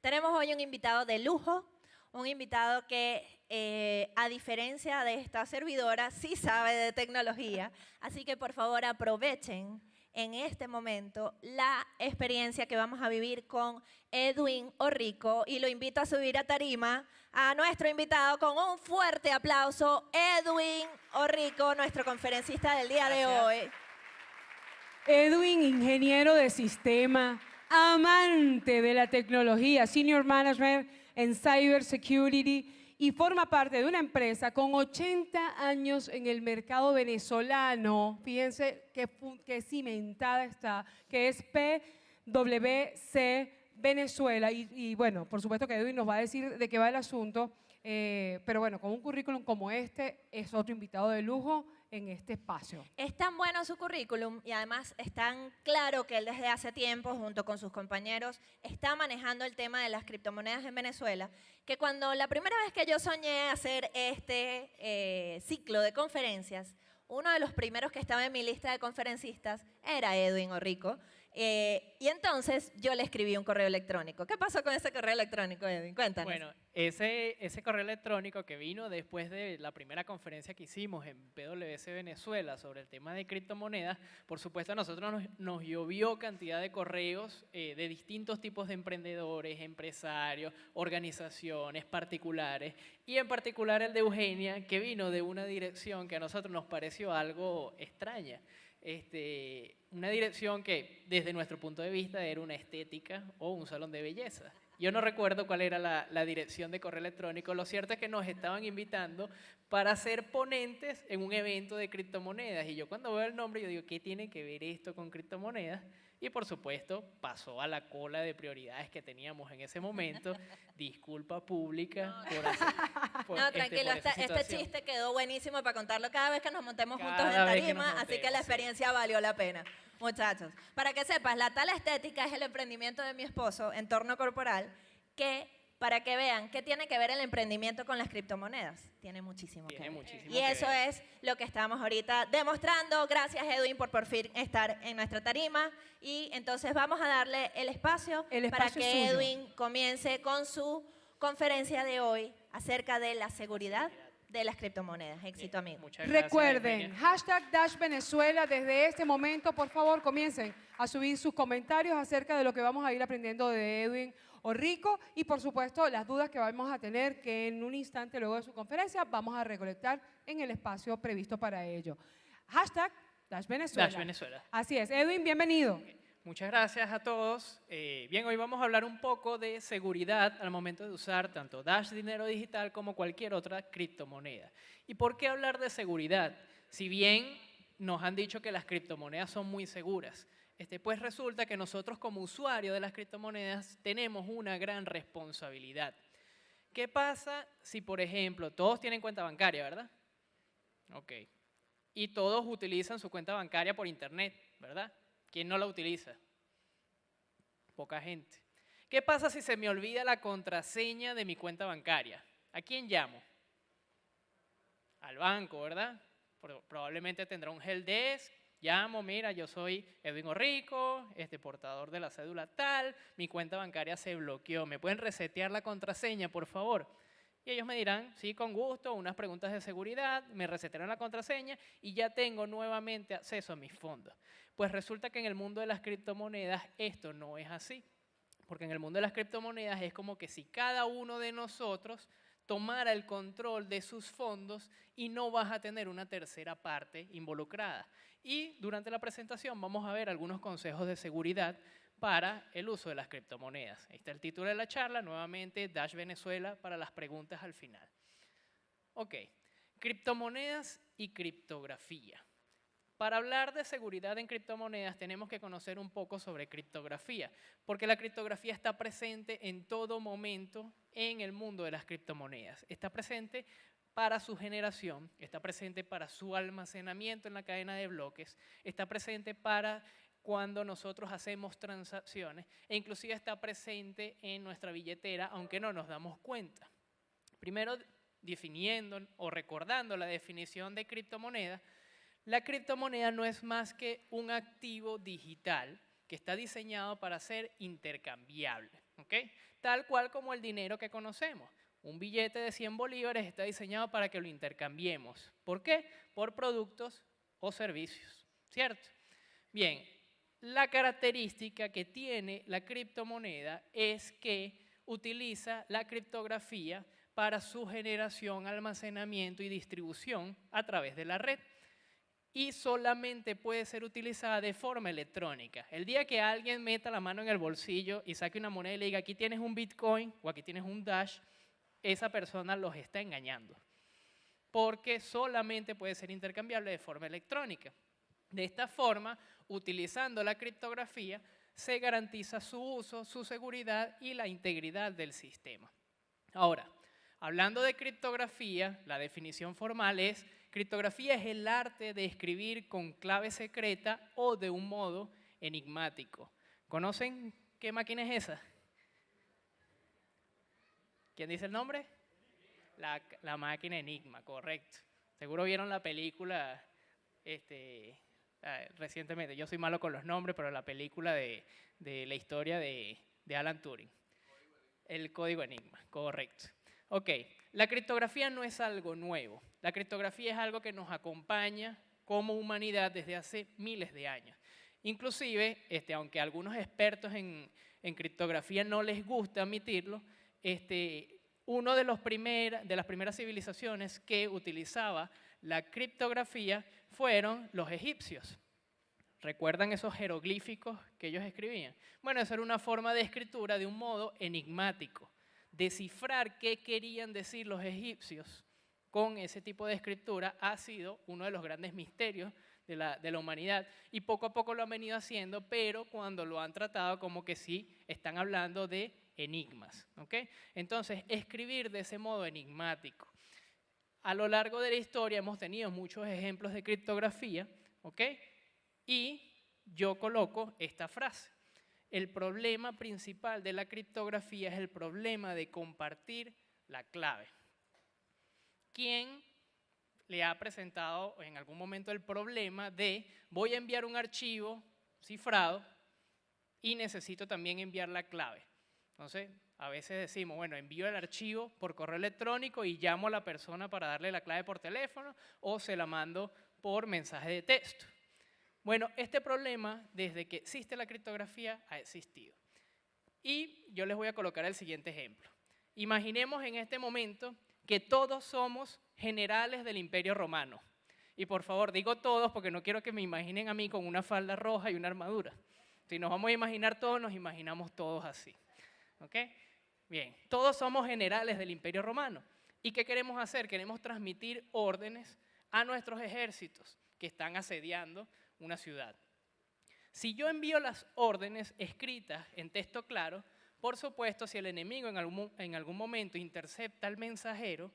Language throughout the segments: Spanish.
Tenemos hoy un invitado de lujo, un invitado que, a diferencia de esta servidora, sí sabe de tecnología. Así que, por favor, aprovechen en este momento la experiencia que vamos a vivir con Edwin Orrico y lo invito a subir a tarima a nuestro invitado con un fuerte aplauso. Edwin Orrico, nuestro conferencista del día de hoy. Edwin, ingeniero de sistema, amante de la tecnología, Senior Management en Cyber Security y forma parte de una empresa con 80 años en el mercado venezolano. Fíjense qué cimentada está, que es PwC Venezuela. Y bueno, por supuesto que Edwin nos va a decir de qué va el asunto, pero bueno, con un currículum como este es otro invitado de lujo en este espacio. Es tan bueno su currículum y además es tan claro que él desde hace tiempo, junto con sus compañeros, está manejando el tema de las criptomonedas en Venezuela, que cuando la primera vez que yo soñé hacer este ciclo de conferencias, uno de los primeros que estaba en mi lista de conferencistas era Edwin Orrico. Y entonces yo le escribí un correo electrónico. ¿Qué pasó con ese correo electrónico, Edwin? Cuéntanos. Bueno, ese correo electrónico que vino después de la primera conferencia que hicimos en PwC Venezuela sobre el tema de criptomonedas, por supuesto a nosotros nos llovió cantidad de correos de distintos tipos de emprendedores, empresarios, organizaciones, particulares, y en particular el de Eugenia, que vino de una dirección que a nosotros nos pareció algo extraña. Una dirección que desde nuestro punto de vista era una estética o un salón de belleza. Yo no recuerdo cuál era la dirección de correo electrónico. Lo cierto es que nos estaban invitando para ser ponentes en un evento de criptomonedas. Y yo cuando veo el nombre, yo digo, ¿qué tiene que ver esto con criptomonedas? Y por supuesto, pasó a la cola de prioridades que teníamos en ese momento. Disculpa pública por hacer... No, tranquilo, este chiste quedó buenísimo para contarlo cada vez que nos montemos juntos en Cada vez que tarima, nos así que la experiencia valió la pena. Muchachos, para que sepas, la tala estética es el emprendimiento de mi esposo, Entorno Corporal, que para que vean qué tiene que ver el emprendimiento con las criptomonedas. Tiene muchísimo que ver. Y eso es lo que estamos ahorita demostrando. Gracias, Edwin, por fin estar en nuestra tarima. Y entonces vamos a darle el espacio para que Edwin comience con su conferencia de hoy acerca de la seguridad de las criptomonedas. Éxito, amigo. Muchas gracias, Recuerden, #Venezuela, desde este momento, por favor, comiencen a subir sus comentarios acerca de lo que vamos a ir aprendiendo de Edwin Orrico y, por supuesto, las dudas que vamos a tener, que en un instante luego de su conferencia vamos a recolectar en el espacio previsto para ello. #Venezuela. Venezuela. Así es. Edwin, bienvenido. Muchas gracias a todos. Bien, hoy vamos a hablar un poco de seguridad al momento de usar tanto Dash Dinero Digital como cualquier otra criptomoneda. ¿Y por qué hablar de seguridad? Si bien nos han dicho que las criptomonedas son muy seguras, pues resulta que nosotros como usuarios de las criptomonedas tenemos una gran responsabilidad. ¿Qué pasa si, por ejemplo, todos tienen cuenta bancaria, verdad? Ok. Y todos utilizan su cuenta bancaria por internet, ¿verdad? ¿Quién no la utiliza? Poca gente. ¿Qué pasa si se me olvida la contraseña de mi cuenta bancaria? ¿A quién llamo? Al banco, ¿verdad? Probablemente tendrá un helpdesk. Llamo, mira, yo soy Edwin Orrico, portador de la cédula tal, mi cuenta bancaria se bloqueó. ¿Me pueden resetear la contraseña, por favor? Y ellos me dirán, sí, con gusto, unas preguntas de seguridad, me resetearon la contraseña y ya tengo nuevamente acceso a mis fondos. Pues resulta que en el mundo de las criptomonedas esto no es así. Porque en el mundo de las criptomonedas es como que si cada uno de nosotros tomara el control de sus fondos y no vas a tener una tercera parte involucrada. Y durante la presentación vamos a ver algunos consejos de seguridad para el uso de las criptomonedas. Ahí está el título de la charla, nuevamente Dash Venezuela para las preguntas al final. Ok, criptomonedas y criptografía. Para hablar de seguridad en criptomonedas tenemos que conocer un poco sobre criptografía, porque la criptografía está presente en todo momento en el mundo de las criptomonedas. Está presente para su generación, está presente para su almacenamiento en la cadena de bloques, está presente para cuando nosotros hacemos transacciones e inclusive está presente en nuestra billetera, aunque no nos damos cuenta. Primero, definiendo o recordando la definición de criptomoneda, la criptomoneda no es más que un activo digital que está diseñado para ser intercambiable. ¿Okay? tal cual como el dinero que conocemos. Un billete de 100 bolívares está diseñado para que lo intercambiemos. ¿Por qué? Por productos o servicios, ¿cierto? Bien, la característica que tiene la criptomoneda es que utiliza la criptografía para su generación, almacenamiento y distribución a través de la red. Y solamente puede ser utilizada de forma electrónica. El día que alguien meta la mano en el bolsillo y saque una moneda y le diga aquí tienes un Bitcoin o aquí tienes un Dash, esa persona los está engañando. Porque solamente puede ser intercambiable de forma electrónica. De esta forma, utilizando la criptografía, se garantiza su uso, su seguridad y la integridad del sistema. Ahora, hablando de criptografía, la definición formal es: criptografía es el arte de escribir con clave secreta o de un modo enigmático. ¿Conocen qué máquina es esa? ¿Quién dice el nombre? La máquina Enigma, correcto. Seguro vieron la película recientemente. Yo soy malo con los nombres, pero la película de la historia de Alan Turing. El código Enigma, correcto. Ok, la criptografía no es algo nuevo. La criptografía es algo que nos acompaña como humanidad desde hace miles de años. Inclusive, aunque a algunos expertos en criptografía no les gusta admitirlo, uno de las primeras civilizaciones que utilizaba la criptografía fueron los egipcios. ¿Recuerdan esos jeroglíficos que ellos escribían? Bueno, esa era una forma de escritura de un modo enigmático. Descifrar qué querían decir los egipcios con ese tipo de escritura ha sido uno de los grandes misterios de la humanidad, y poco a poco lo han venido haciendo, pero cuando lo han tratado como que sí están hablando de enigmas, ¿ok? Entonces, escribir de ese modo enigmático. A lo largo de la historia hemos tenido muchos ejemplos de criptografía, ¿ok? Y yo coloco esta frase: el problema principal de la criptografía es el problema de compartir la clave. ¿Quién le ha presentado en algún momento el problema de voy a enviar un archivo cifrado y necesito también enviar la clave? Entonces, a veces decimos, bueno, envío el archivo por correo electrónico y llamo a la persona para darle la clave por teléfono, o se la mando por mensaje de texto. Bueno, este problema, desde que existe la criptografía, ha existido. Y yo les voy a colocar el siguiente ejemplo. Imaginemos en este momento que todos somos generales del Imperio Romano. Y por favor, digo todos porque no quiero que me imaginen a mí con una falda roja y una armadura. Si nos vamos a imaginar todos, nos imaginamos todos así. ¿Ok? Bien, todos somos generales del Imperio Romano. ¿Y qué queremos hacer? Queremos transmitir órdenes a nuestros ejércitos que están asediando una ciudad. Si yo envío las órdenes escritas en texto claro, por supuesto, si el enemigo en algún momento intercepta al mensajero,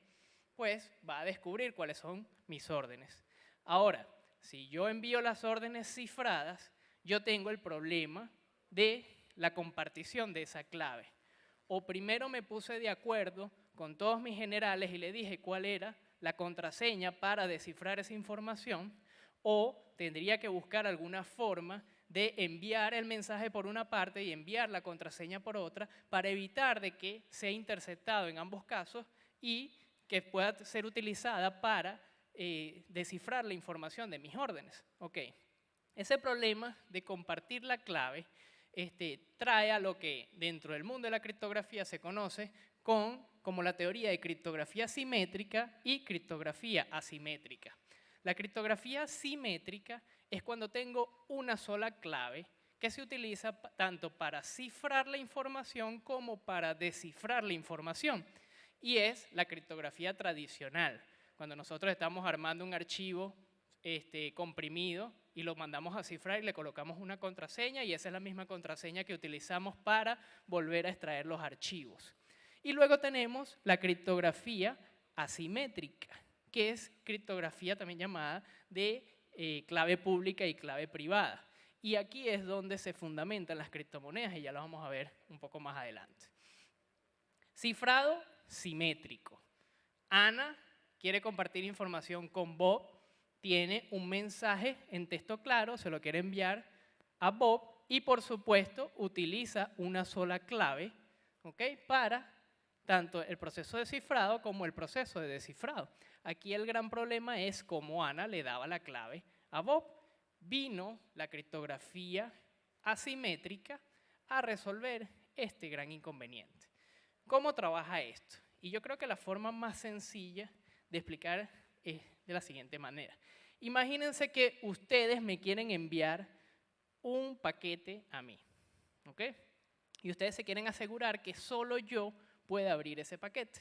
pues va a descubrir cuáles son mis órdenes. Ahora, si yo envío las órdenes cifradas, yo tengo el problema de la compartición de esa clave. O primero me puse de acuerdo con todos mis generales y le dije cuál era la contraseña para descifrar esa información, o tendría que buscar alguna forma de enviar el mensaje por una parte y enviar la contraseña por otra para evitar de que sea interceptado en ambos casos y que pueda ser utilizada para descifrar la información de mis órdenes. Okay. Ese problema de compartir la clave trae a lo que dentro del mundo de la criptografía se conoce como la teoría de criptografía simétrica y criptografía asimétrica. La criptografía simétrica es cuando tengo una sola clave que se utiliza tanto para cifrar la información como para descifrar la información. Y es la criptografía tradicional, cuando nosotros estamos armando un archivo comprimido y lo mandamos a cifrar y le colocamos una contraseña, y esa es la misma contraseña que utilizamos para volver a extraer los archivos. Y luego tenemos la criptografía asimétrica, que es criptografía también llamada de clave pública y clave privada. Y aquí es donde se fundamentan las criptomonedas, y ya lo vamos a ver un poco más adelante. Cifrado simétrico. Ana quiere compartir información con Bob, tiene un mensaje en texto claro, se lo quiere enviar a Bob y por supuesto utiliza una sola clave ¿ok? Para tanto el proceso de cifrado como el proceso de descifrado. Aquí el gran problema es cómo Ana le daba la clave a Bob. Vino la criptografía asimétrica a resolver este gran inconveniente. ¿Cómo trabaja esto? Y yo creo que la forma más sencilla de explicar es de la siguiente manera. Imagínense que ustedes me quieren enviar un paquete a mí, ¿ok? Y ustedes se quieren asegurar que solo yo pueda abrir ese paquete.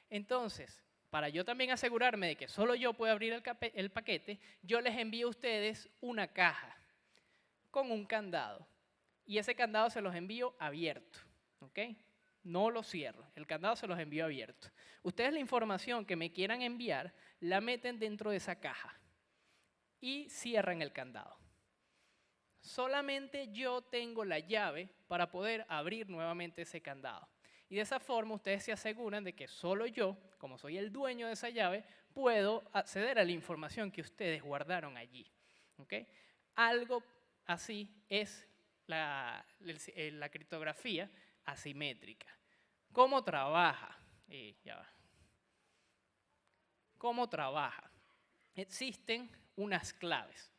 Entonces, para yo también asegurarme de que solo yo puedo abrir el paquete, yo les envío a ustedes una caja con un candado. Y ese candado se los envío abierto, ¿ok? No lo cierro, el candado se los envío abierto. Ustedes la información que me quieran enviar la meten dentro de esa caja y cierran el candado. Solamente yo tengo la llave para poder abrir nuevamente ese candado. Y de esa forma ustedes se aseguran de que solo yo, como soy el dueño de esa llave, puedo acceder a la información que ustedes guardaron allí. ¿Okay? Algo así es la criptografía asimétrica. ¿Cómo trabaja? ¿Cómo trabaja? Existen unas claves,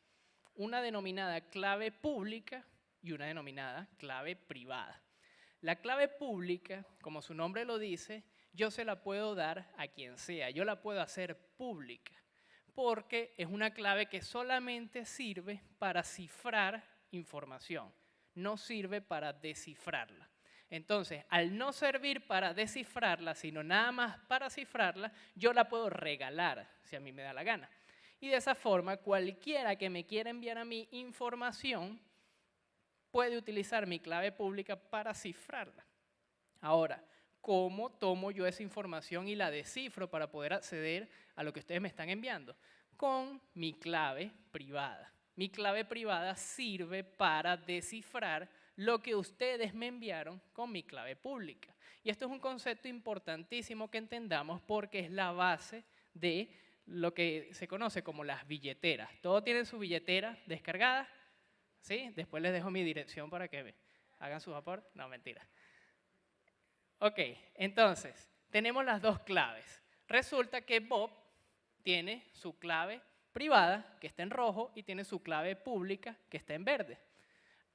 una denominada clave pública y una denominada clave privada. La clave pública, como su nombre lo dice, yo se la puedo dar a quien sea, yo la puedo hacer pública, porque es una clave que solamente sirve para cifrar información, no sirve para descifrarla. Entonces, al no servir para descifrarla, sino nada más para cifrarla, yo la puedo regalar, si a mí me da la gana. Y de esa forma, cualquiera que me quiera enviar a mí información puede utilizar mi clave pública para cifrarla. Ahora, ¿cómo tomo yo esa información y la descifro para poder acceder a lo que ustedes me están enviando? Con mi clave privada. Mi clave privada sirve para descifrar lo que ustedes me enviaron con mi clave pública. Y esto es un concepto importantísimo que entendamos porque es la base de lo que se conoce como las billeteras. ¿Todos tienen su billetera descargada? ¿Sí? Después les dejo mi dirección para que hagan su aporte. No, mentira. Ok, entonces, tenemos las dos claves. Resulta que Bob tiene su clave privada, que está en rojo, y tiene su clave pública, que está en verde.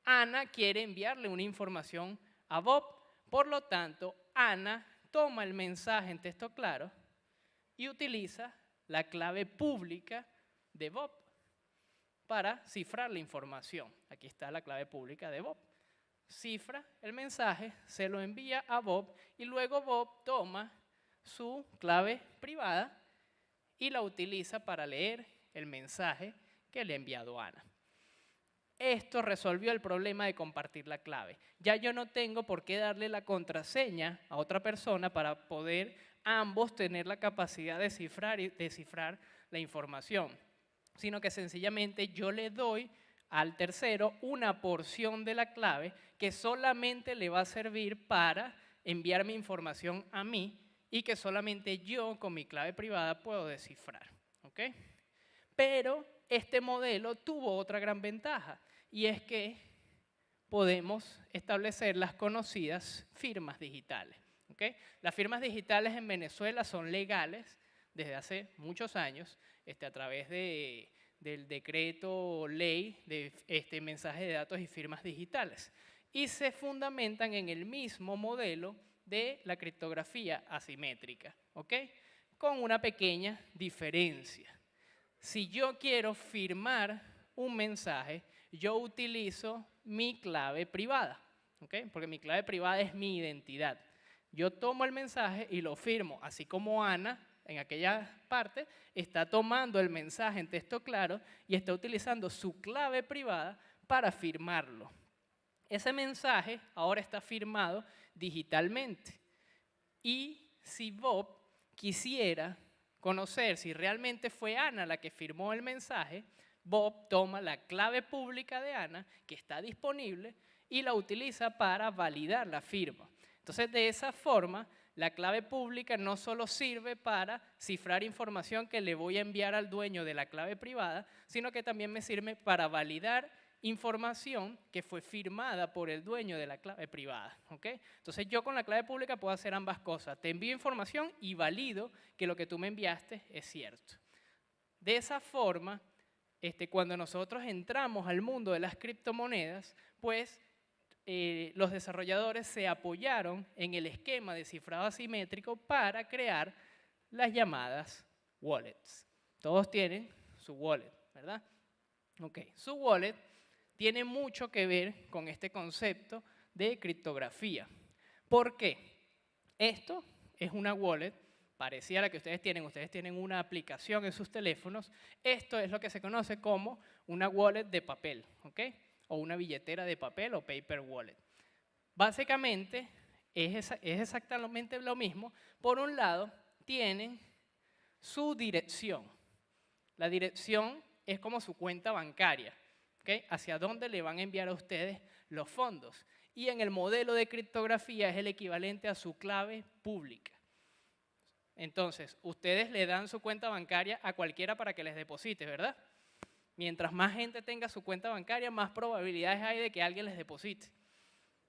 Ana quiere enviarle una información a Bob, por lo tanto, Ana toma el mensaje en texto claro y utiliza la clave pública de Bob para cifrar la información. Aquí está la clave pública de Bob. Cifra el mensaje, se lo envía a Bob y luego Bob toma su clave privada y la utiliza para leer el mensaje que le ha enviado Ana. Esto resolvió el problema de compartir la clave. Ya yo no tengo por qué darle la contraseña a otra persona para poder ambos tener la capacidad de cifrar y descifrar la información, sino que sencillamente yo le doy al tercero una porción de la clave que solamente le va a servir para enviar mi información a mí y que solamente yo con mi clave privada puedo descifrar. ¿Okay? Pero este modelo tuvo otra gran ventaja y es que podemos establecer las conocidas firmas digitales. ¿Okay? Las firmas digitales en Venezuela son legales desde hace muchos años a través del decreto ley de mensajes de datos y firmas digitales y se fundamentan en el mismo modelo de la criptografía asimétrica, ¿ok? Con una pequeña diferencia. Si yo quiero firmar un mensaje, yo utilizo mi clave privada, ¿ok? Porque mi clave privada es mi identidad. Yo tomo el mensaje y lo firmo, así como Ana, en aquella parte, está tomando el mensaje en texto claro y está utilizando su clave privada para firmarlo. Ese mensaje ahora está firmado digitalmente. Y si Bob quisiera conocer si realmente fue Ana la que firmó el mensaje, Bob toma la clave pública de Ana, que está disponible, y la utiliza para validar la firma. Entonces, de esa forma, la clave pública no solo sirve para cifrar información que le voy a enviar al dueño de la clave privada, sino que también me sirve para validar información que fue firmada por el dueño de la clave privada. ¿Ok? Entonces yo con la clave pública puedo hacer ambas cosas. Te envío información y valido que lo que tú me enviaste es cierto. De esa forma, cuando nosotros entramos al mundo de las criptomonedas, pues los desarrolladores se apoyaron en el esquema de cifrado asimétrico para crear las llamadas wallets. Todos tienen su wallet, ¿verdad? Ok, su wallet tiene mucho que ver con este concepto de criptografía. ¿Por qué? Esto es una wallet parecida a la que ustedes tienen una aplicación en sus teléfonos. Esto es lo que se conoce como una wallet de papel, ¿ok? O una billetera de papel o paper wallet. Básicamente es exactamente lo mismo. Por un lado, tienen su dirección. La dirección es como su cuenta bancaria, ¿ok? Hacia dónde le van a enviar a ustedes los fondos. Y en el modelo de criptografía es el equivalente a su clave pública. Entonces, ustedes le dan su cuenta bancaria a cualquiera para que les deposite, ¿verdad? Mientras más gente tenga su cuenta bancaria, más probabilidades hay de que alguien les deposite.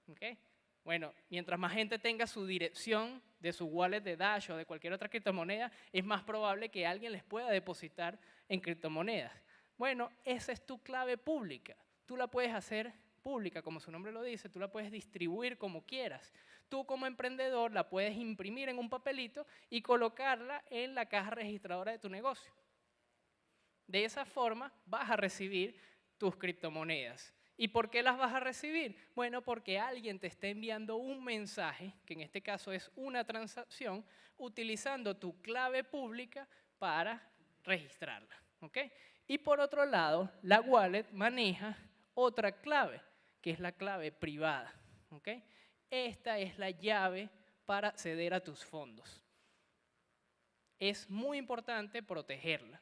¿Okay? Bueno, mientras más gente tenga su dirección de su wallet de Dash o de cualquier otra criptomoneda, es más probable que alguien les pueda depositar en criptomonedas. Bueno, esa es tu clave pública. Tú la puedes hacer pública, como su nombre lo dice, tú la puedes distribuir como quieras. Tú como emprendedor la puedes imprimir en un papelito y colocarla en la caja registradora de tu negocio. De esa forma vas a recibir tus criptomonedas. ¿Y por qué las vas a recibir? Bueno, porque alguien te está enviando un mensaje, que en este caso es una transacción, utilizando tu clave pública para registrarla. ¿Ok? Y por otro lado, la wallet maneja otra clave, que es la clave privada. ¿Ok? Esta es la llave para acceder a tus fondos. Es muy importante protegerla,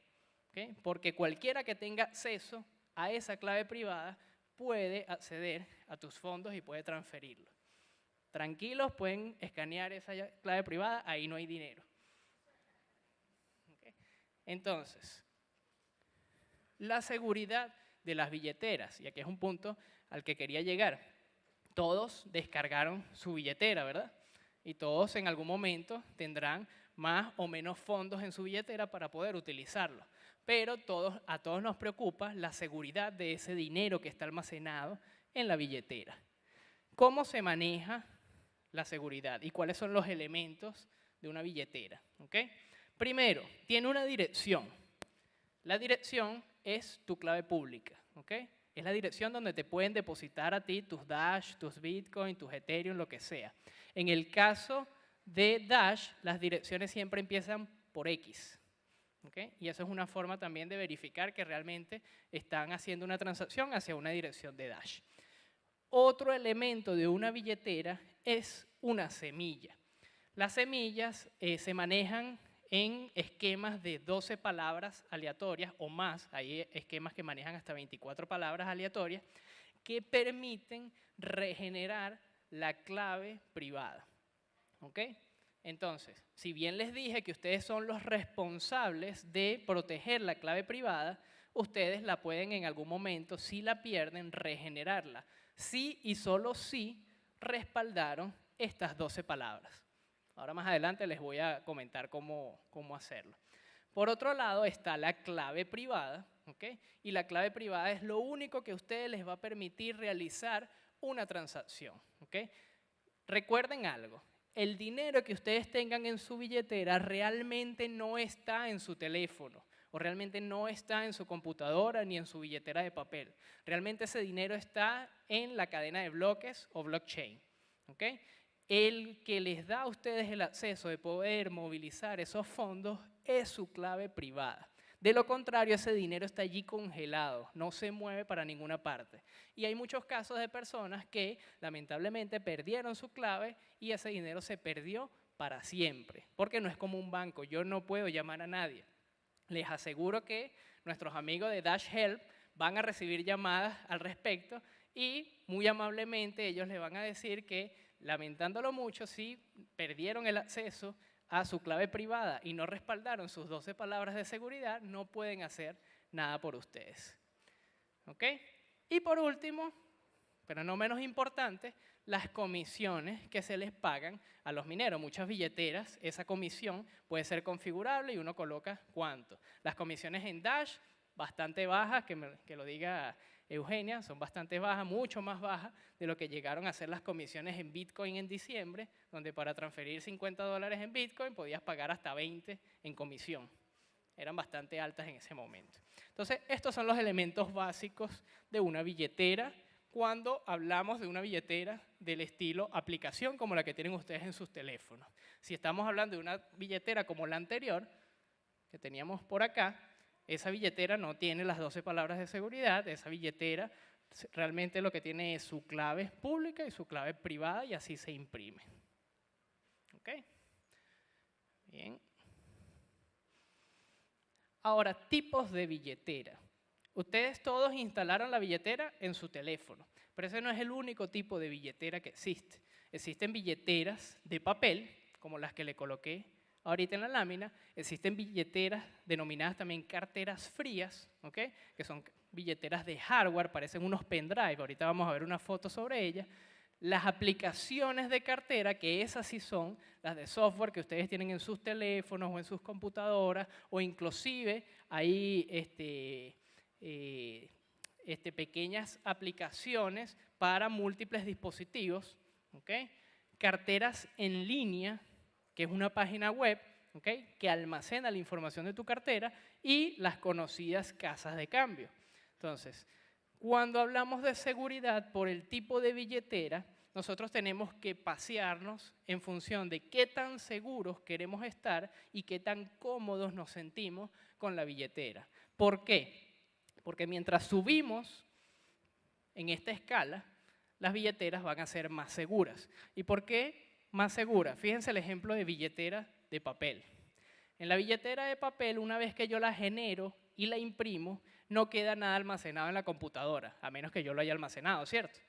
¿ok? Porque cualquiera que tenga acceso a esa clave privada puede acceder a tus fondos y puede transferirlo. Tranquilos, pueden escanear esa clave privada, ahí no hay dinero. ¿Okay? Entonces, la seguridad de las billeteras, y aquí es un punto al que quería llegar. Todos descargaron su billetera, ¿verdad? Y todos en algún momento tendrán más o menos fondos en su billetera para poder utilizarlo. Pero a todos nos preocupa la seguridad de ese dinero que está almacenado en la billetera. ¿Cómo se maneja la seguridad y cuáles son los elementos de una billetera? ¿Okay? Primero, tiene una dirección. La dirección es tu clave pública, ¿ok? Es la dirección donde te pueden depositar a ti tus Dash, tus Bitcoin, tus Ethereum, lo que sea. En el caso de Dash, las direcciones siempre empiezan por X. ¿Okay? Y eso es una forma también de verificar que realmente están haciendo una transacción hacia una dirección de Dash. Otro elemento de una billetera es una semilla. Las semillas se manejan en esquemas de 12 palabras aleatorias o más. Hay esquemas que manejan hasta 24 palabras aleatorias que permiten regenerar la clave privada. ¿Ok? Entonces, si bien les dije que ustedes son los responsables de proteger la clave privada, ustedes la pueden en algún momento, si la pierden, regenerarla. Si y solo si respaldaron estas 12 palabras. Ahora más adelante les voy a comentar cómo hacerlo. Por otro lado está la clave privada, ¿ok? Y la clave privada es lo único que a ustedes les va a permitir realizar una transacción, ¿ok? Recuerden algo, el dinero que ustedes tengan en su billetera realmente no está en su teléfono o realmente no está en su computadora ni en su billetera de papel. Realmente ese dinero está en la cadena de bloques o blockchain, ¿ok? El que les da a ustedes el acceso de poder movilizar esos fondos es su clave privada. De lo contrario, ese dinero está allí congelado, no se mueve para ninguna parte. Y hay muchos casos de personas que lamentablemente perdieron su clave y ese dinero se perdió para siempre. Porque no es como un banco, yo no puedo llamar a nadie. Les aseguro que nuestros amigos de Dash Help van a recibir llamadas al respecto y muy amablemente ellos les van a decir que, lamentándolo mucho, si perdieron el acceso a su clave privada y no respaldaron sus 12 palabras de seguridad, no pueden hacer nada por ustedes. ¿Ok? Y por último, pero no menos importante, las comisiones que se les pagan a los mineros. Muchas billeteras, esa comisión puede ser configurable y uno coloca cuánto. Las comisiones en Dash, bastante bajas, que lo diga Eugenia, son bastante bajas, mucho más bajas de lo que llegaron a ser las comisiones en Bitcoin en diciembre, donde para transferir $50 en Bitcoin podías pagar hasta 20 en comisión. Eran bastante altas en ese momento. Entonces, estos son los elementos básicos de una billetera cuando hablamos de una billetera del estilo aplicación como la que tienen ustedes en sus teléfonos. Si estamos hablando de una billetera como la anterior, que teníamos por acá, esa billetera no tiene las 12 palabras de seguridad, esa billetera realmente lo que tiene es su clave pública y su clave privada y así se imprime. ¿Ok? Bien. Ahora, tipos de billetera. Ustedes todos instalaron la billetera en su teléfono, pero ese no es el único tipo de billetera que existe. Existen billeteras de papel, como las que le coloqué ahorita en la lámina. Existen billeteras denominadas también carteras frías, ¿ok? Que son billeteras de hardware, parecen unos pendrive. Ahorita vamos a ver una foto sobre ellas. Las aplicaciones de cartera, que esas sí son las de software que ustedes tienen en sus teléfonos o en sus computadoras, o inclusive hay pequeñas aplicaciones para múltiples dispositivos, ¿okay? Carteras en línea, que es una página web, ¿okay? Que almacena la información de tu cartera, y las conocidas casas de cambio. Entonces, cuando hablamos de seguridad por el tipo de billetera, nosotros tenemos que pasearnos en función de qué tan seguros queremos estar y qué tan cómodos nos sentimos con la billetera. ¿Por qué? Porque mientras subimos en esta escala, las billeteras van a ser más seguras. ¿Y por qué más seguras? Fíjense el ejemplo de billetera de papel. En la billetera de papel, una vez que yo la genero y la imprimo, no queda nada almacenado en la computadora, a menos que yo lo haya almacenado, ¿cierto?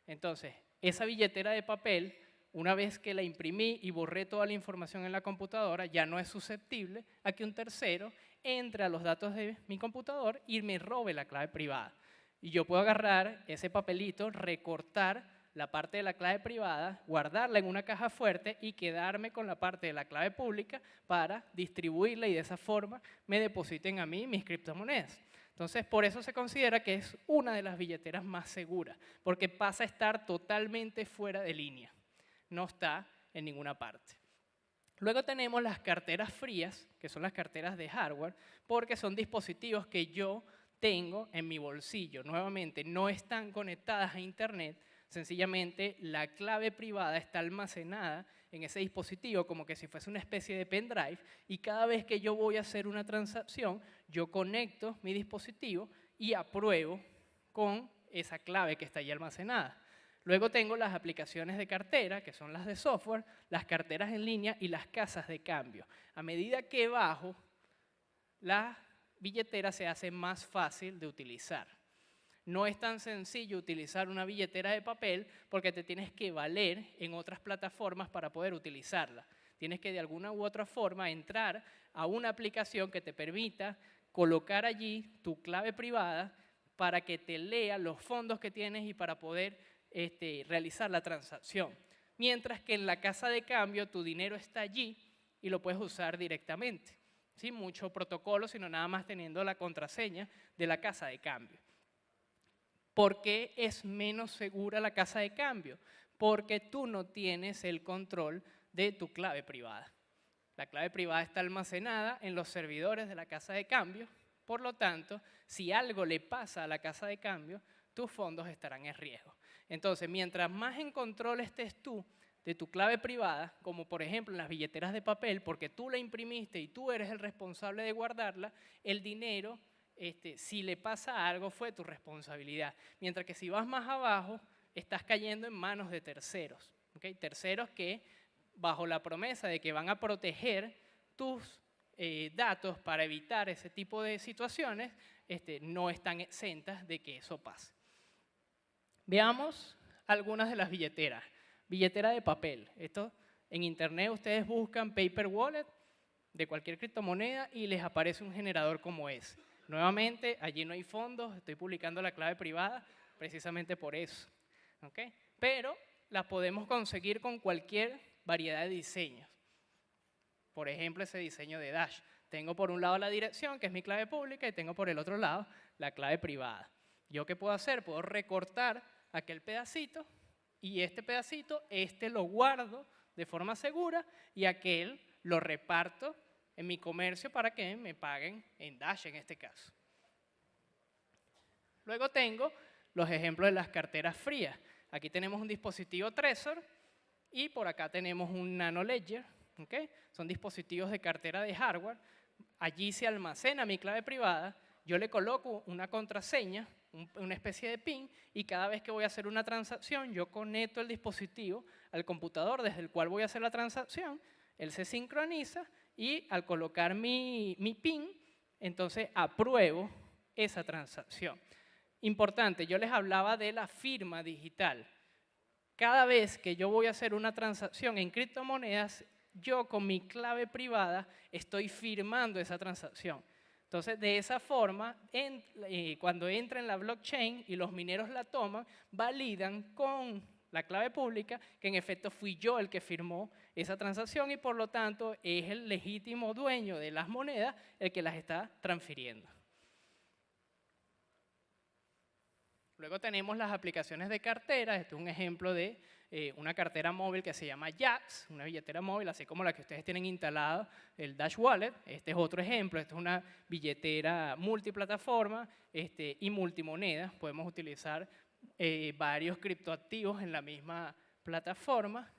Entonces, esa billetera de papel, una vez que la imprimí y borré toda la información en la computadora, ya no es susceptible a que un tercero entre a los datos de mi computador y me robe la clave privada. Y yo puedo agarrar ese papelito, recortar la parte de la clave privada, guardarla en una caja fuerte y quedarme con la parte de la clave pública para distribuirla y de esa forma me depositen a mí mis criptomonedas. Entonces, por eso se considera que es una de las billeteras más seguras, porque pasa a estar totalmente fuera de línea. No está en ninguna parte. Luego tenemos las carteras frías, que son las carteras de hardware, porque son dispositivos que yo tengo en mi bolsillo. Nuevamente, no están conectadas a Internet, sencillamente la clave privada está almacenada en ese dispositivo como que si fuese una especie de pendrive, y cada vez que yo voy a hacer una transacción, yo conecto mi dispositivo y apruebo con esa clave que está ahí almacenada. Luego tengo las aplicaciones de cartera, que son las de software, las carteras en línea y las casas de cambio. A medida que bajo, la billetera se hace más fácil de utilizar. No es tan sencillo utilizar una billetera de papel porque te tienes que valer en otras plataformas para poder utilizarla. Tienes que de alguna u otra forma entrar a una aplicación que te permita colocar allí tu clave privada para que te lea los fondos que tienes y para poder realizar la transacción. Mientras que en la casa de cambio tu dinero está allí y lo puedes usar directamente. Sin mucho protocolo, sino nada más teniendo la contraseña de la casa de cambio. ¿Por qué es menos segura la casa de cambio? Porque tú no tienes el control de tu clave privada. La clave privada está almacenada en los servidores de la casa de cambio. Por lo tanto, si algo le pasa a la casa de cambio, tus fondos estarán en riesgo. Entonces, mientras más en control estés tú de tu clave privada, como por ejemplo en las billeteras de papel, porque tú la imprimiste y tú eres el responsable de guardarla, el dinero, si le pasa algo, fue tu responsabilidad. Mientras que si vas más abajo, estás cayendo en manos de terceros. ¿Okay? Terceros que, bajo la promesa de que van a proteger tus datos para evitar ese tipo de situaciones, no están exentas de que eso pase. Veamos algunas de las billeteras. Billetera de papel. Esto en internet ustedes buscan paper wallet de cualquier criptomoneda y les aparece un generador como ese. Nuevamente, allí no hay fondos, estoy publicando la clave privada, precisamente por eso. ¿Ok? Pero las podemos conseguir con cualquier variedad de diseños. Por ejemplo, ese diseño de Dash. Tengo por un lado la dirección, que es mi clave pública, y tengo por el otro lado la clave privada. ¿Yo qué puedo hacer? Puedo recortar aquel pedacito y este pedacito, lo guardo de forma segura y aquel lo reparto en mi comercio para que me paguen en Dash en este caso. Luego tengo los ejemplos de las carteras frías. Aquí tenemos un dispositivo Trezor y por acá tenemos un Nano Ledger. ¿Okay? Son dispositivos de cartera de hardware. Allí se almacena mi clave privada. Yo le coloco una contraseña, una especie de PIN, y cada vez que voy a hacer una transacción, yo conecto el dispositivo al computador desde el cual voy a hacer la transacción, él se sincroniza y al colocar mi PIN, entonces apruebo esa transacción. Importante, yo les hablaba de la firma digital. Cada vez que yo voy a hacer una transacción en criptomonedas, yo con mi clave privada estoy firmando esa transacción. Entonces, de esa forma, cuando entra en la blockchain y los mineros la toman, validan con la clave pública que en efecto fui yo el que firmó esa transacción y por lo tanto es el legítimo dueño de las monedas el que las está transfiriendo. Luego tenemos las aplicaciones de cartera. Este es un ejemplo de una cartera móvil que se llama Jaxx, una billetera móvil, así como la que ustedes tienen instalada, el Dash Wallet. Este es otro ejemplo. Esta es una billetera multiplataforma y multimoneda. Podemos utilizar varios criptoactivos en la misma plataforma.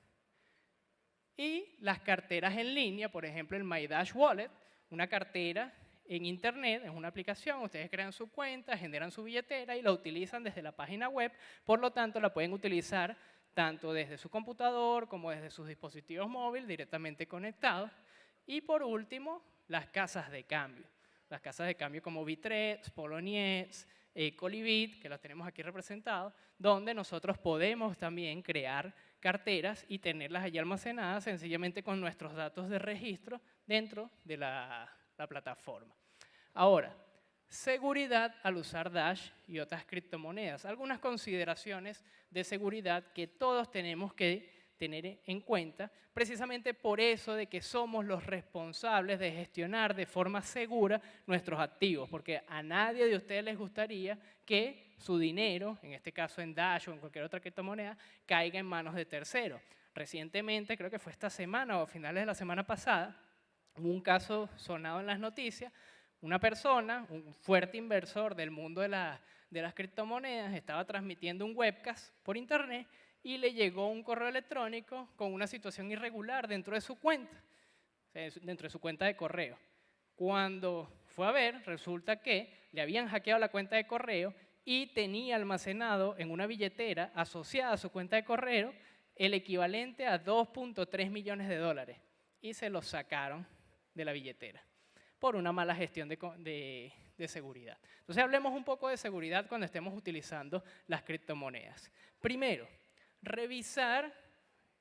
Y las carteras en línea, por ejemplo, el My Dash Wallet, una cartera en internet, es una aplicación, ustedes crean su cuenta, generan su billetera y la utilizan desde la página web, por lo tanto la pueden utilizar tanto desde su computador como desde sus dispositivos móviles directamente conectados. Y por último, las casas de cambio. Las casas de cambio como Bittrex, Poloniex, Colibit, que las tenemos aquí representadas, donde nosotros podemos también crear carteras y tenerlas allí almacenadas sencillamente con nuestros datos de registro dentro de la plataforma. Ahora, seguridad al usar Dash y otras criptomonedas. Algunas consideraciones de seguridad que todos tenemos que tener en cuenta, precisamente por eso de que somos los responsables de gestionar de forma segura nuestros activos, porque a nadie de ustedes les gustaría que su dinero, en este caso en Dash o en cualquier otra criptomoneda, caiga en manos de terceros. Recientemente, creo que fue esta semana o a finales de la semana pasada, hubo un caso sonado en las noticias. Una persona, un fuerte inversor del mundo de las criptomonedas, estaba transmitiendo un webcast por internet y le llegó un correo electrónico con una situación irregular dentro de su cuenta, dentro de su cuenta de correo. Cuando fue a ver, resulta que le habían hackeado la cuenta de correo y tenía almacenado en una billetera asociada a su cuenta de correo el equivalente a 2.3 millones de dólares y se lo sacaron de la billetera por una mala gestión de seguridad. Entonces hablemos un poco de seguridad cuando estemos utilizando las criptomonedas. Primero, revisar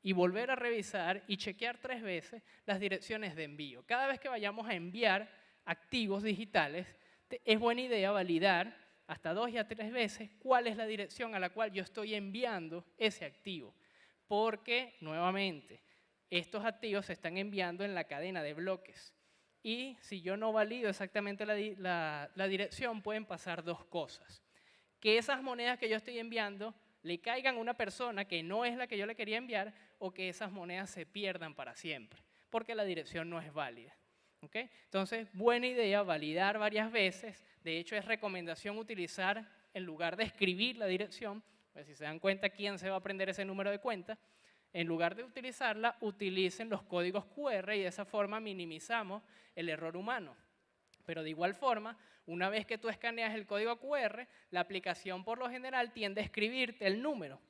y volver a revisar y chequear 3 veces las direcciones de envío. Cada vez que vayamos a enviar activos digitales, es buena idea validar hasta 2 y a 3 veces cuál es la dirección a la cual yo estoy enviando ese activo. Porque, nuevamente, estos activos se están enviando en la cadena de bloques. Y si yo no valido exactamente la dirección, pueden pasar 2 cosas. Que esas monedas que yo estoy enviando le caigan a una persona que no es la que yo le quería enviar o que esas monedas se pierdan para siempre, porque la dirección no es válida. ¿Okay? Entonces, buena idea validar varias veces. De hecho, es recomendación utilizar, en lugar de escribir la dirección, pues si se dan cuenta quién se va a aprender ese número de cuenta, en lugar de utilizarla, utilicen los códigos QR y de esa forma minimizamos el error humano. Pero de igual forma, una vez que tú escaneas el código QR, la aplicación por lo general tiende a escribirte el número.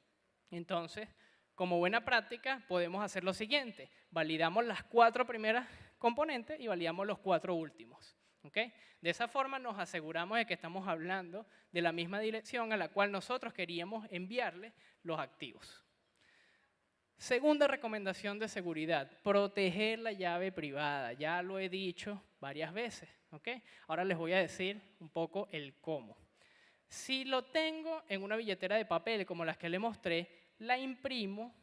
Entonces, como buena práctica, podemos hacer lo siguiente. Validamos las 4 primeras componentes y validamos los 4 últimos. ¿Okay? De esa forma nos aseguramos de que estamos hablando de la misma dirección a la cual nosotros queríamos enviarle los activos. Segunda recomendación de seguridad, proteger la llave privada. Ya lo he dicho varias veces. ¿Okay? Ahora les voy a decir un poco el cómo. Si lo tengo en una billetera de papel, como las que le mostré, la imprimo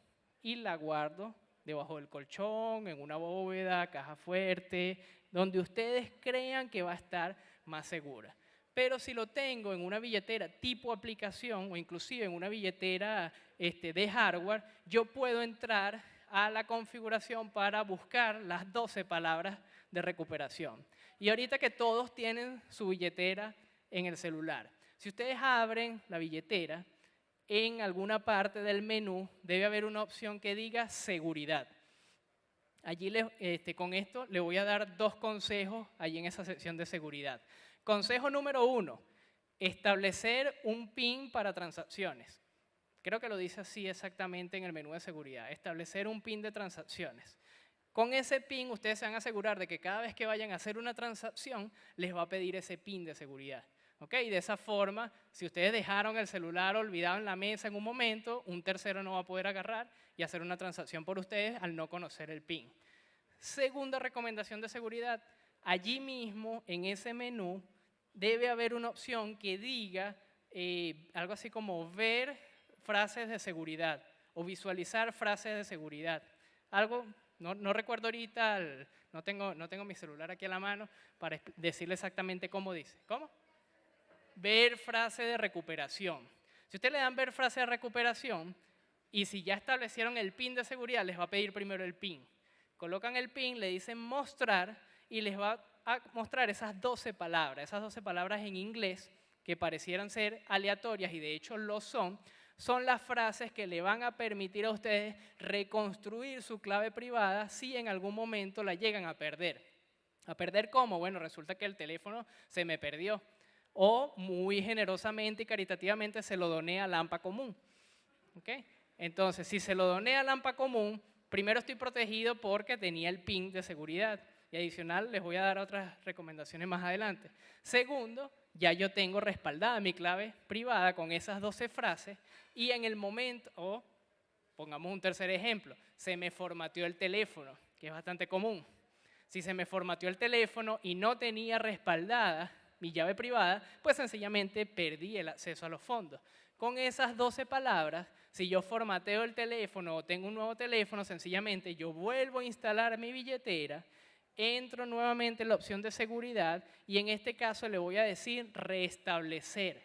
y la guardo debajo del colchón, en una bóveda, caja fuerte, donde ustedes crean que va a estar más segura. Pero si lo tengo en una billetera tipo aplicación o inclusive en una billetera de hardware, yo puedo entrar a la configuración para buscar las 12 palabras de recuperación. Y ahorita que todos tienen su billetera en el celular, si ustedes abren la billetera, en alguna parte del menú debe haber una opción que diga seguridad. Allí con esto le voy a dar 2 consejos allí en esa sección de seguridad. Consejo número 1, establecer un PIN para transacciones. Creo que lo dice así exactamente en el menú de seguridad, establecer un PIN de transacciones. Con ese PIN ustedes se van a asegurar de que cada vez que vayan a hacer una transacción les va a pedir ese PIN de seguridad. ¿Okay? Y de esa forma, si ustedes dejaron el celular olvidado en la mesa en un momento, un tercero no va a poder agarrar y hacer una transacción por ustedes al no conocer el PIN. Segunda recomendación de seguridad, allí mismo en ese menú debe haber una opción que diga algo así como ver frases de seguridad o visualizar frases de seguridad. Algo, no recuerdo ahorita, no tengo mi celular aquí a la mano para decirle exactamente cómo dice. ¿Cómo? Ver frase de recuperación. Si ustedes le dan ver frase de recuperación y si ya establecieron el PIN de seguridad, les va a pedir primero el PIN. Colocan el PIN, le dicen mostrar y les va a mostrar esas 12 palabras en inglés que parecieran ser aleatorias y de hecho lo son las frases que le van a permitir a ustedes reconstruir su clave privada si en algún momento la llegan a perder. ¿A perder cómo? Bueno, resulta que el teléfono se me perdió. O muy generosamente y caritativamente se lo doné a Lampa Común. ¿Okay? Entonces, si se lo doné a Lampa Común, primero estoy protegido porque tenía el PIN de seguridad. Y adicional, les voy a dar otras recomendaciones más adelante. Segundo, ya yo tengo respaldada mi clave privada con esas 12 frases y en el momento, o pongamos un tercer ejemplo, se me formateó el teléfono, que es bastante común. Si se me formateó el teléfono y no tenía respaldada mi llave privada, pues sencillamente perdí el acceso a los fondos. Con esas 12 palabras, si yo formateo el teléfono o tengo un nuevo teléfono, sencillamente yo vuelvo a instalar mi billetera, entro nuevamente en la opción de seguridad y en este caso le voy a decir restablecer.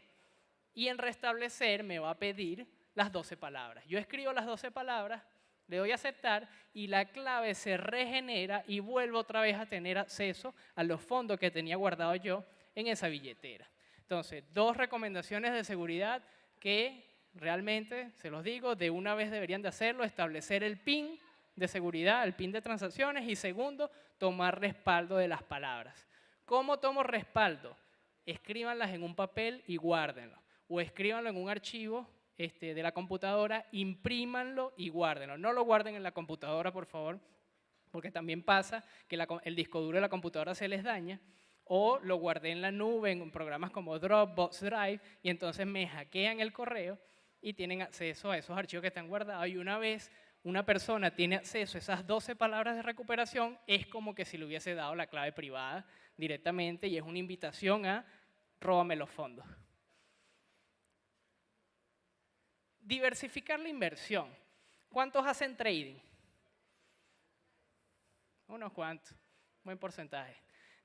Y en restablecer me va a pedir las 12 palabras. Yo escribo las 12 palabras, le doy a aceptar y la clave se regenera y vuelvo otra vez a tener acceso a los fondos que tenía guardado yo en esa billetera. Entonces, 2 recomendaciones de seguridad que realmente, se los digo, de una vez deberían de hacerlo, establecer el PIN de seguridad, el PIN de transacciones y segundo, tomar respaldo de las palabras. ¿Cómo tomo respaldo? Escríbanlas en un papel y guárdenlo. O escríbanlo en un archivo de la computadora, imprímanlo y guárdenlo. No lo guarden en la computadora, por favor, porque también pasa que el disco duro de la computadora se les daña. O lo guardé en la nube, en programas como Dropbox, Drive, y entonces me hackean el correo y tienen acceso a esos archivos que están guardados. Y una vez una persona tiene acceso a esas 12 palabras de recuperación, es como que si le hubiese dado la clave privada directamente y es una invitación a róbame los fondos. Diversificar la inversión. ¿Cuántos hacen trading? Unos cuantos, buen porcentaje.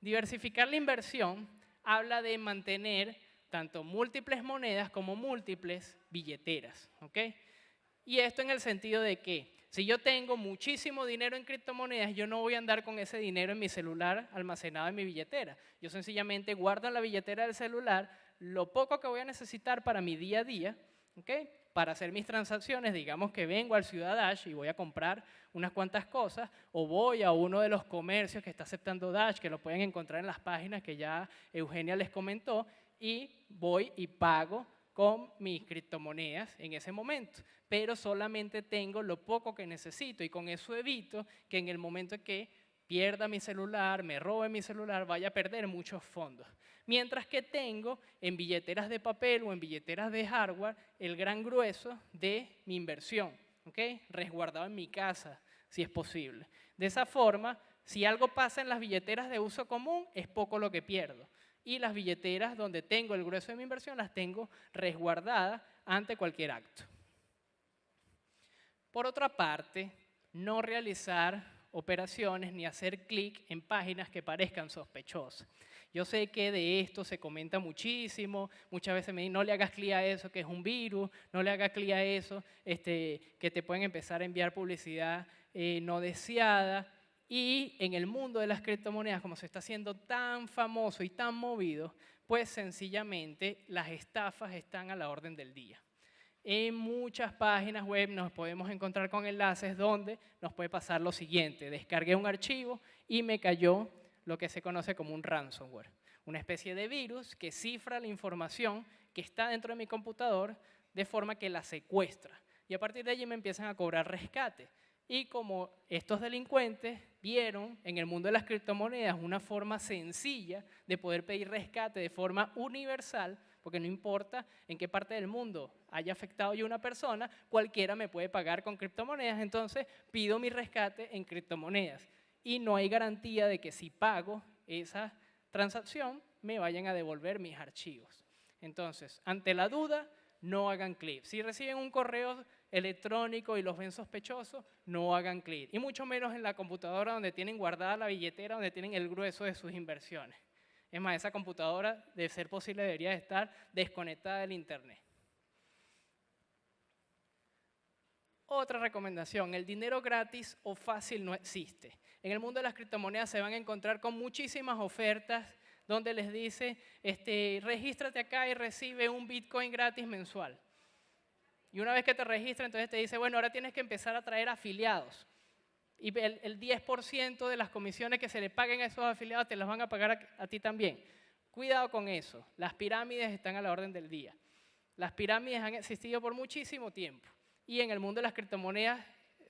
Diversificar la inversión habla de mantener tanto múltiples monedas como múltiples billeteras. ¿Okay? Y esto en el sentido de que si yo tengo muchísimo dinero en criptomonedas, yo no voy a andar con ese dinero en mi celular almacenado en mi billetera. Yo sencillamente guardo en la billetera del celular lo poco que voy a necesitar para mi día a día, ¿okay? Para hacer mis transacciones. Digamos que vengo al Ciudad Dash y voy a comprar unas cuantas cosas, o voy a uno de los comercios que está aceptando Dash, que lo pueden encontrar en las páginas que ya Eugenia les comentó, y voy y pago con mis criptomonedas en ese momento, pero solamente tengo lo poco que necesito y con eso evito que en el momento en que pierda mi celular, me robe mi celular, vaya a perder muchos fondos. Mientras que tengo en billeteras de papel o en billeteras de hardware el gran grueso de mi inversión, ¿okay? Resguardado en mi casa, si es posible. De esa forma, si algo pasa en las billeteras de uso común, es poco lo que pierdo. y las billeteras donde tengo el grueso de mi inversión las tengo resguardadas ante cualquier acto. Por otra parte, no realizar operaciones ni hacer clic en páginas que parezcan sospechosas. Yo sé que de esto se comenta muchísimo, muchas veces me dicen, no le hagas clic a eso que es un virus, no le hagas clic a eso que te pueden empezar a enviar publicidad no deseada. Y en el mundo de las criptomonedas, como se está haciendo tan famoso y tan movido, pues sencillamente las estafas están a la orden del día. En muchas páginas web nos podemos encontrar con enlaces donde nos puede pasar lo siguiente: descargué un archivo y me cayó lo que se conoce como un ransomware, una especie de virus que cifra la información que está dentro de mi computador de forma que la secuestra. Y a partir de allí me empiezan a cobrar rescate. Y como estos delincuentes vieron en el mundo de las criptomonedas una forma sencilla de poder pedir rescate de forma universal, porque no importa en qué parte del mundo haya afectado yo una persona, cualquiera me puede pagar con criptomonedas, entonces pido mi rescate en criptomonedas. Y no hay garantía de que si pago esa transacción me vayan a devolver mis archivos. Entonces, ante la duda, no hagan clic. Si reciben un correo electrónico y los ven sospechosos, no hagan clic. Y mucho menos en la computadora donde tienen guardada la billetera, donde tienen el grueso de sus inversiones. Es más, esa computadora, de ser posible, debería estar desconectada del internet. Otra recomendación: el dinero gratis o fácil no existe. En el mundo de las criptomonedas se van a encontrar con muchísimas ofertas donde les dice, regístrate acá y recibe un Bitcoin gratis mensual. Y una vez que te registras, entonces te dice, bueno, ahora tienes que empezar a traer afiliados. Y el 10% de las comisiones que se le paguen a esos afiliados te las van a pagar a ti también. Cuidado con eso. Las pirámides están a la orden del día. Las pirámides han existido por muchísimo tiempo. Y en el mundo de las criptomonedas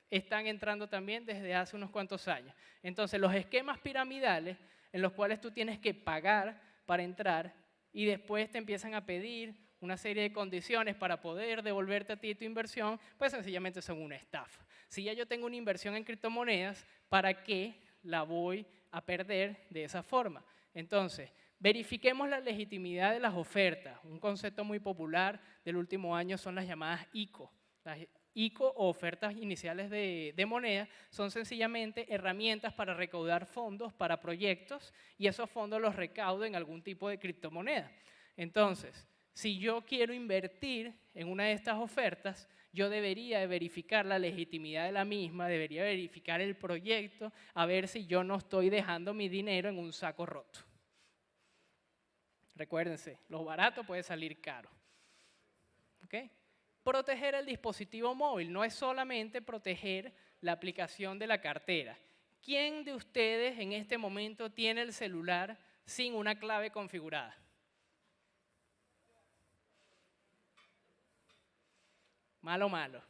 están entrando también desde hace unos cuantos años. Entonces, los esquemas piramidales en los cuales tú tienes que pagar para entrar y después te empiezan a pedir una serie de condiciones para poder devolverte a ti tu inversión, pues sencillamente son una estafa. Si ya yo tengo una inversión en criptomonedas, ¿para qué la voy a perder de esa forma? Entonces, verifiquemos la legitimidad de las ofertas. Un concepto muy popular del último año son las llamadas ICO. Las ICO, o ofertas iniciales de moneda, son sencillamente herramientas para recaudar fondos para proyectos y esos fondos los recaudo en algún tipo de criptomoneda. Entonces, si yo quiero invertir en una de estas ofertas, yo debería de verificar la legitimidad de la misma, debería verificar el proyecto, a ver si yo no estoy dejando mi dinero en un saco roto. Recuérdense, lo barato puede salir caro. ¿Ok? Proteger el dispositivo móvil no es solamente proteger la aplicación de la cartera. ¿Quién de ustedes en este momento tiene el celular sin una clave configurada? Malo, malo.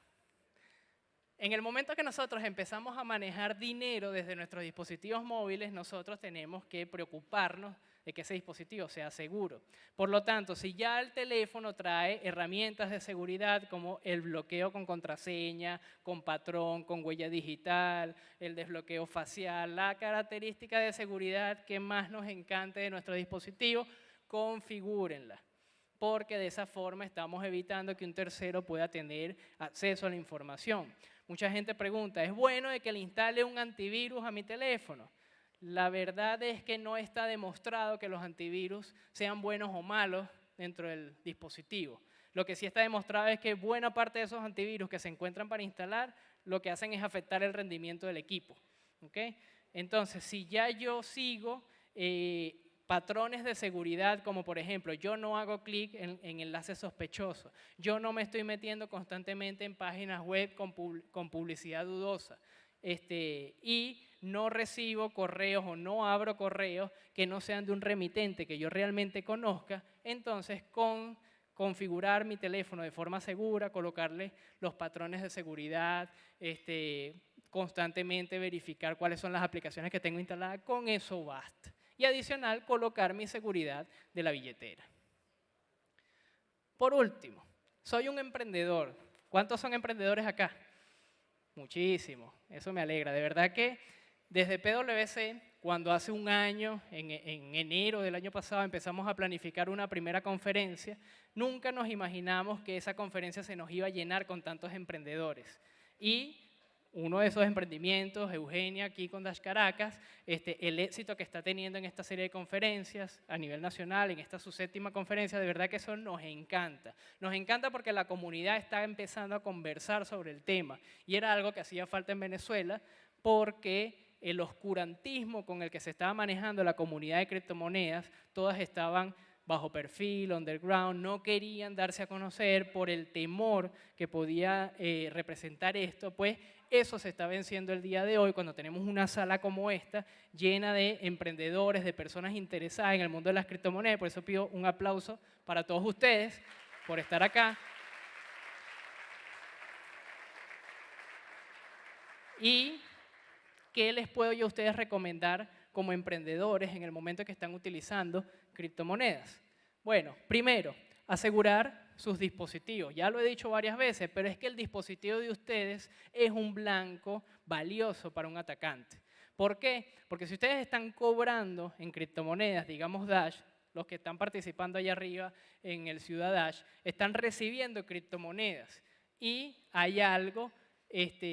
En el momento que nosotros empezamos a manejar dinero desde nuestros dispositivos móviles, nosotros tenemos que preocuparnos de que ese dispositivo sea seguro. Por lo tanto, si ya el teléfono trae herramientas de seguridad como el bloqueo con contraseña, con patrón, con huella digital, el desbloqueo facial, la característica de seguridad que más nos encante de nuestro dispositivo, configúrenla. Porque de esa forma estamos evitando que un tercero pueda tener acceso a la información. Mucha gente pregunta, ¿es bueno de que le instale un antivirus a mi teléfono? La verdad es que no está demostrado que los antivirus sean buenos o malos dentro del dispositivo. Lo que sí está demostrado es que buena parte de esos antivirus que se encuentran para instalar, lo que hacen es afectar el rendimiento del equipo. ¿Okay? Entonces, si ya yo sigo patrones de seguridad, como por ejemplo, yo no hago clic en enlaces sospechosos, yo no me estoy metiendo constantemente en páginas web con publicidad dudosa, y no recibo correos o no abro correos que no sean de un remitente que yo realmente conozca, entonces configurar mi teléfono de forma segura, colocarle los patrones de seguridad, constantemente verificar cuáles son las aplicaciones que tengo instaladas, con eso basta. Y adicional, colocar mi seguridad de la billetera. Por último, soy un emprendedor. ¿Cuántos son emprendedores acá? Muchísimos, eso me alegra. De verdad que desde PwC cuando hace un año, en enero del año pasado, empezamos a planificar una primera conferencia, nunca nos imaginamos que esa conferencia se nos iba a llenar con tantos emprendedores. Y uno de esos emprendimientos, Eugenia, aquí con Dash Caracas, el éxito que está teniendo en esta serie de conferencias a nivel nacional, en esta su 7ª conferencia, de verdad que eso nos encanta. Nos encanta porque la comunidad está empezando a conversar sobre el tema y era algo que hacía falta en Venezuela porque el oscurantismo con el que se estaba manejando la comunidad de criptomonedas, todas estaban bajo perfil, underground, no querían darse a conocer por el temor que podía representar esto, pues eso se está venciendo el día de hoy cuando tenemos una sala como esta llena de emprendedores, de personas interesadas en el mundo de las criptomonedas. Por eso pido un aplauso para todos ustedes por estar acá. Y ¿qué les puedo yo a ustedes recomendar como emprendedores en el momento que están utilizando criptomonedas? Bueno, primero, asegurar sus dispositivos. Ya lo he dicho varias veces, pero es que el dispositivo de ustedes es un blanco valioso para un atacante. ¿Por qué? Porque si ustedes están cobrando en criptomonedas, digamos Dash, los que están participando allá arriba en el Ciudad Dash, están recibiendo criptomonedas y hay algo es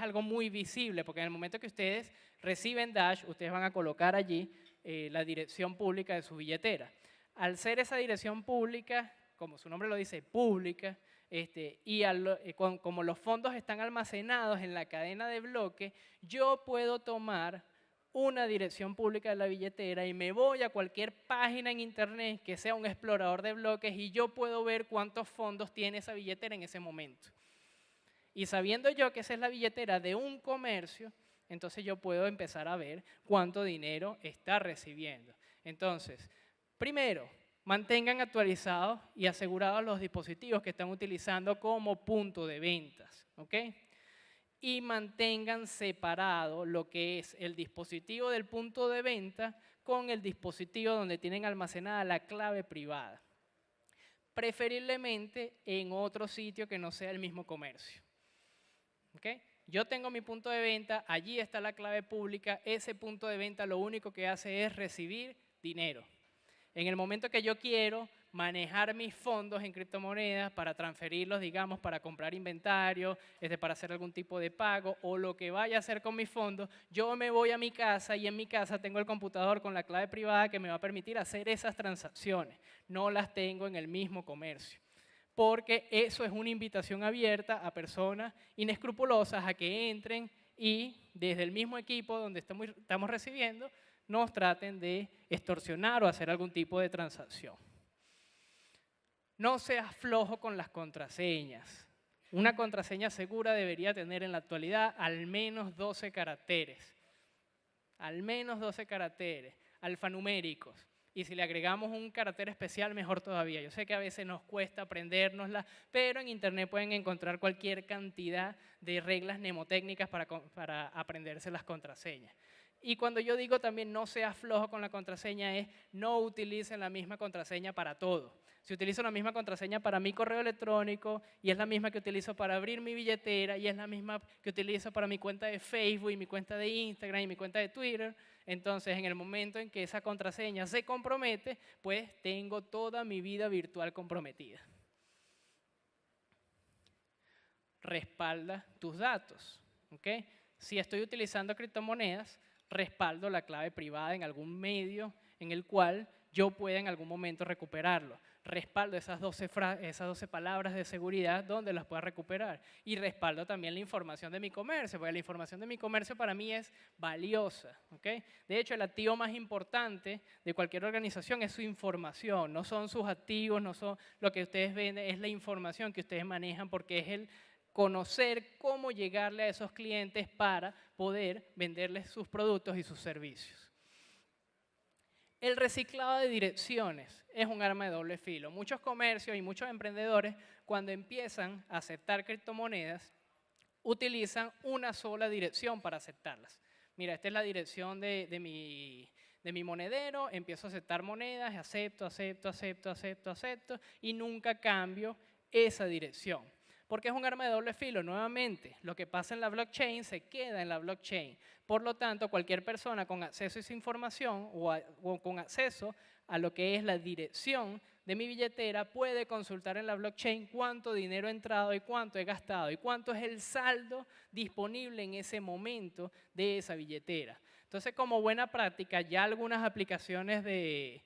algo muy visible, porque en el momento que ustedes reciben Dash, ustedes van a colocar allí la dirección pública de su billetera. Al ser esa dirección pública, como su nombre lo dice, pública, como los fondos están almacenados en la cadena de bloque, yo puedo tomar una dirección pública de la billetera y me voy a cualquier página en internet que sea un explorador de bloques y yo puedo ver cuántos fondos tiene esa billetera en ese momento. Y sabiendo yo que esa es la billetera de un comercio, entonces yo puedo empezar a ver cuánto dinero está recibiendo. Entonces, primero, mantengan actualizados y asegurados los dispositivos que están utilizando como punto de ventas, ¿ok? Y mantengan separado lo que es el dispositivo del punto de venta con el dispositivo donde tienen almacenada la clave privada. Preferiblemente en otro sitio que no sea el mismo comercio. ¿Okay? Yo tengo mi punto de venta, allí está la clave pública, ese punto de venta lo único que hace es recibir dinero. En el momento que yo quiero manejar mis fondos en criptomonedas para transferirlos, digamos, para comprar inventario, para hacer algún tipo de pago o lo que vaya a hacer con mis fondos, yo me voy a mi casa y en mi casa tengo el computador con la clave privada que me va a permitir hacer esas transacciones. No las tengo en el mismo comercio. Porque eso es una invitación abierta a personas inescrupulosas a que entren y desde el mismo equipo donde estamos recibiendo nos traten de extorsionar o hacer algún tipo de transacción. No seas flojo con las contraseñas. Una contraseña segura debería tener en la actualidad al menos 12 caracteres. Al menos 12 caracteres, alfanuméricos. Y si le agregamos un carácter especial, mejor todavía. Yo sé que a veces nos cuesta aprendérnosla, pero en internet pueden encontrar cualquier cantidad de reglas mnemotécnicas para aprenderse las contraseñas. Y cuando yo digo también no seas flojo con la contraseña es no utilicen la misma contraseña para todo. Si utilizo la misma contraseña para mi correo electrónico y es la misma que utilizo para abrir mi billetera y es la misma que utilizo para mi cuenta de Facebook y mi cuenta de Instagram y mi cuenta de Twitter, entonces en el momento en que esa contraseña se compromete, pues tengo toda mi vida virtual comprometida. Respalda tus datos, ¿ok? Si estoy utilizando criptomonedas, respaldo la clave privada en algún medio en el cual yo pueda en algún momento recuperarlo. Respaldo esas 12 palabras de seguridad donde las pueda recuperar. Y respaldo también la información de mi comercio, porque la información de mi comercio para mí es valiosa. ¿Okay? De hecho, el activo más importante de cualquier organización es su información. No son sus activos, no son lo que ustedes venden, es la información que ustedes manejan porque es el conocer cómo llegarle a esos clientes para poder venderles sus productos y sus servicios. El reciclado de direcciones es un arma de doble filo. Muchos comercios y muchos emprendedores, cuando empiezan a aceptar criptomonedas, utilizan una sola dirección para aceptarlas. Mira, esta es la dirección de mi monedero, empiezo a aceptar monedas, acepto, y nunca cambio esa dirección. porque es un arma de doble filo. Nuevamente, lo que pasa en la blockchain se queda en la blockchain. Por lo tanto, cualquier persona con acceso a esa información o con acceso a lo que es la dirección de mi billetera puede consultar en la blockchain cuánto dinero ha entrado y cuánto he gastado y cuánto es el saldo disponible en ese momento de esa billetera. Entonces, como buena práctica, ya algunas aplicaciones de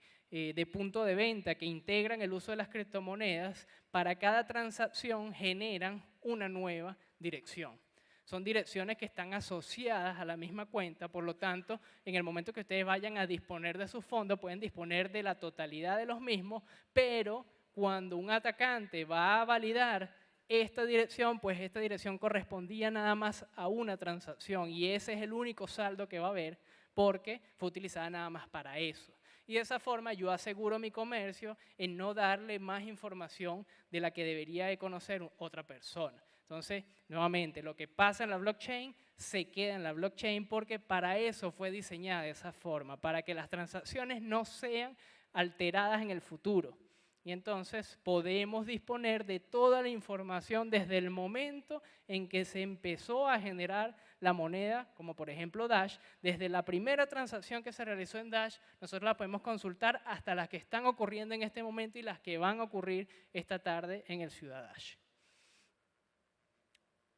punto de venta que integran el uso de las criptomonedas, para cada transacción generan una nueva dirección. Son direcciones que están asociadas a la misma cuenta, por lo tanto, en el momento que ustedes vayan a disponer de sus fondos, pueden disponer de la totalidad de los mismos, pero cuando un atacante va a validar esta dirección, pues esta dirección correspondía nada más a una transacción y ese es el único saldo que va a haber porque fue utilizada nada más para eso. Y de esa forma yo aseguro mi comercio en no darle más información de la que debería de conocer otra persona. Entonces, nuevamente, lo que pasa en la blockchain se queda en la blockchain porque para eso fue diseñada de esa forma, para que las transacciones no sean alteradas en el futuro. Y entonces podemos disponer de toda la información desde el momento en que se empezó a generar la moneda, como por ejemplo Dash. Desde la primera transacción que se realizó en Dash, nosotros la podemos consultar hasta las que están ocurriendo en este momento y las que van a ocurrir esta tarde en el Ciudad Dash.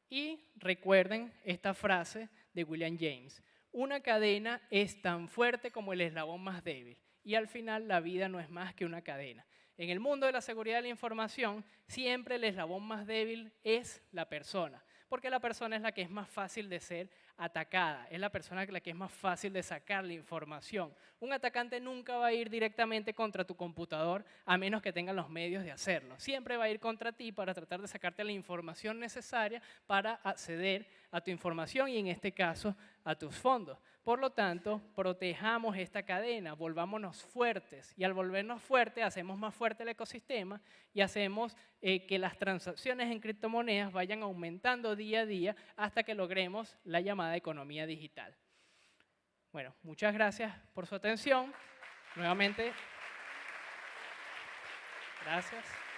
Y recuerden esta frase de William James: una cadena es tan fuerte como el eslabón más débil y al final la vida no es más que una cadena. En el mundo de la seguridad de la información, siempre el eslabón más débil es la persona, porque la persona es la que es más fácil de ser atacada, es la persona la que es más fácil de sacar la información. Un atacante nunca va a ir directamente contra tu computador a menos que tenga los medios de hacerlo. Siempre va a ir contra ti para tratar de sacarte la información necesaria para acceder a tu información y en este caso a tus fondos. Por lo tanto, protejamos esta cadena, volvámonos fuertes y al volvernos fuertes hacemos más fuerte el ecosistema y hacemos que las transacciones en criptomonedas vayan aumentando día a día hasta que logremos la llamada economía digital. Bueno, muchas gracias por su atención. Nuevamente, gracias.